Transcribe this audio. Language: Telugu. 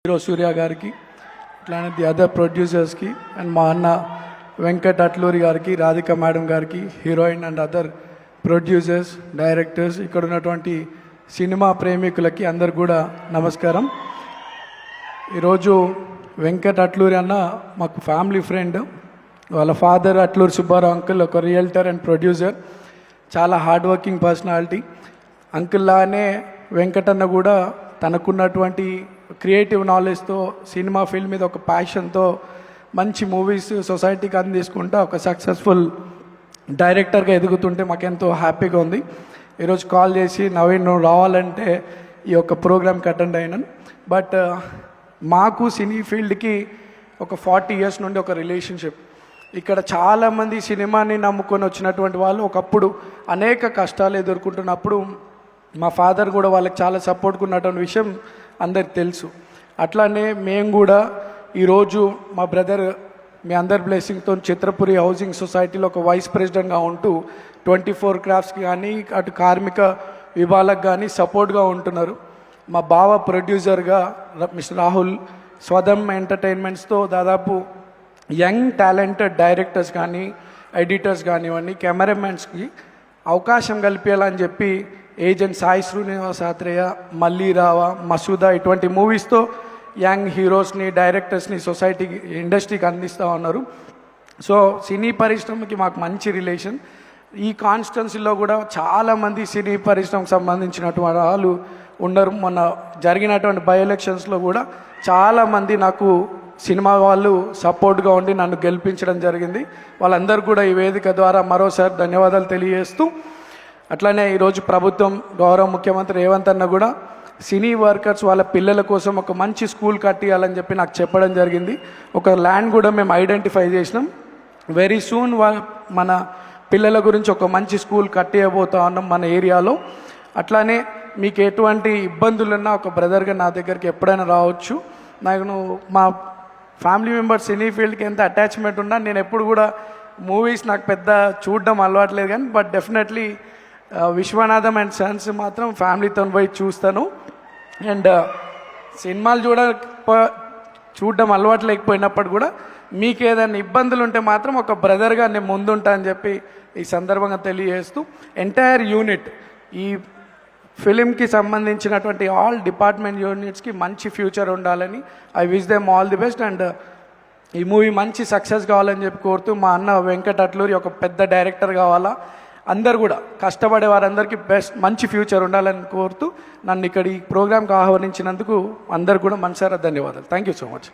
హీరో సూర్య గారికి, అట్లానే ది అదర్ ప్రొడ్యూసర్స్కి అండ్ మా అన్న వెంకట్ అట్లూరి గారికి, రాధిక మేడం గారికి, heroine and other producers, directors, ఇక్కడ ఉన్నటువంటి సినిమా ప్రేమికులకి అందరు కూడా నమస్కారం. ఈరోజు వెంకట్ అట్లూరి అన్న మాకు ఫ్యామిలీ ఫ్రెండ్. వాళ్ళ ఫాదర్ అట్లూరి సుబ్బారావు అంకుల్ ఒక రియల్టర్ అండ్ ప్రొడ్యూసర్, చాలా హార్డ్ వర్కింగ్ పర్సనాలిటీ. అంకుల్లానే వెంకటన్న కూడా తనకున్నటువంటి క్రియేటివ్ నాలెడ్జ్తో, సినిమా ఫీల్డ్ మీద ఒక ప్యాషన్తో మంచి మూవీస్ సొసైటీకి అందించుకుంటా ఒక సక్సెస్ఫుల్ డైరెక్టర్గా ఎదుగుతుంటే మాకెంతో హ్యాపీగా ఉంది. ఈరోజు కాల్ చేసి నవీన్ నువ్వు రావాలంటే ఈ యొక్క ప్రోగ్రామ్కి అటెండ్ అయినాను. బట్ మాకు సినీ ఫీల్డ్కి ఒక 40 years నుండి ఒక రిలేషన్షిప్. ఇక్కడ చాలామంది సినిమాని నమ్ముకొని వచ్చినటువంటి వాళ్ళు ఒకప్పుడు అనేక కష్టాలు ఎదుర్కొంటున్నప్పుడు మా ఫాదర్ కూడా వాళ్ళకి చాలా సపోర్ట్గా ఉన్నటువంటి విషయం అందరికి తెలుసు. అట్లానే మేము కూడా ఈరోజు మా బ్రదర్ మీ అందరి బ్లెస్సింగ్తో చిత్రపురి హౌసింగ్ సొసైటీలో ఒక వైస్ ప్రెసిడెంట్గా ఉంటూ 24 క్రాఫ్ట్స్కి కానీ అటు కార్మిక విభాగాలకు కానీ సపోర్ట్గా ఉంటున్నారు. మా బావ ప్రొడ్యూసర్గా మిస్టర్ రాహుల్ స్వదం ఎంటర్టైన్మెంట్స్తో దాదాపు యంగ్ టాలెంటెడ్ డైరెక్టర్స్ కానీ, ఎడిటర్స్ కానివ్వండి, కెమెరామెన్స్కి అవకాశం కల్పించాలని చెప్పి ఏజెంట్ సాయి శ్రీనివాస్ ఆత్రేయ, మళ్ళీ రావా, మసూదా ఇటువంటి మూవీస్తో యంగ్ హీరోస్ని, డైరెక్టర్స్ని సొసైటీకి, ఇండస్ట్రీకి అందిస్తూ ఉన్నారు. సో సినీ పరిశ్రమకి మాకు మంచి రిలేషన్. ఈ కాన్స్టిట్యున్సీలో కూడా చాలామంది సినీ పరిశ్రమకు సంబంధించినటువంటి వాళ్ళు ఉన్నారు. మొన్న జరిగినటువంటి బై ఎలక్షన్స్లో కూడా చాలామంది నాకు సినిమా వాళ్ళు సపోర్ట్గా ఉండి నన్ను గెలిపించడం జరిగింది. వాళ్ళందరూ కూడా ఈ వేదిక ద్వారా మరోసారి ధన్యవాదాలు తెలియజేస్తూ, అట్లనే ఈరోజు ప్రభుత్వం, గౌరవ ముఖ్యమంత్రి రేవంత్ అన్న కూడా సినీ వర్కర్స్ వాళ్ళ పిల్లల కోసం ఒక మంచి స్కూల్ కట్టియాలని చెప్పి నాకు చెప్పడం జరిగింది. ఒక ల్యాండ్ కూడా మేము ఐడెంటిఫై చేసినాం. వెరీ సూన్ మన పిల్లల గురించి ఒక మంచి స్కూల్ కట్టియబోతా ఉన్నాం మన ఏరియాలో. అట్లానే మీకు ఎటువంటి ఇబ్బందులున్నా ఒక బ్రదర్గా నా దగ్గరికి ఎప్పుడైనా రావచ్చు. నాకు మా ఫ్యామిలీ మెంబర్స్ సినీ ఫీల్డ్కి ఎంత అటాచ్మెంట్ ఉన్నా నేను ఎప్పుడు కూడా మూవీస్ నాకు పెద్ద చూడడం అలవాట్లేదు, కానీ but definitely Viswanatham and sons మాత్రం ఫ్యామిలీతో పోయి చూస్తాను. అండ్ సినిమాలు చూడడం అలవాటు లేకపోయినప్పుడు కూడా మీకు ఏదైనా ఇబ్బందులు ఉంటే మాత్రం ఒక బ్రదర్గా నేను ముందుంటా అని చెప్పి ఈ సందర్భంగా తెలియజేస్తూ, ఎంటైర్ యూనిట్ ఈ ఫిలింకి సంబంధించినటువంటి ఆల్ డిపార్ట్మెంట్ యూనిట్స్కి మంచి ఫ్యూచర్ ఉండాలని I wish them all the best. And ఈ మూవీ మంచి సక్సెస్ కావాలని చెప్పి కోరుతూ, మా అన్న వెంకట్ అట్లూరి ఒక పెద్ద డైరెక్టర్ కావాలా, అందరు కూడా కష్టపడే వారందరికీ బెస్ట్ మంచి ఫ్యూచర్ ఉండాలని కోరుతూ నన్ను ఇక్కడ ఈ ప్రోగ్రామ్కి ఆహ్వానించినందుకు అందరు కూడా మనసారా ధన్యవాదాలు. Thank you so much.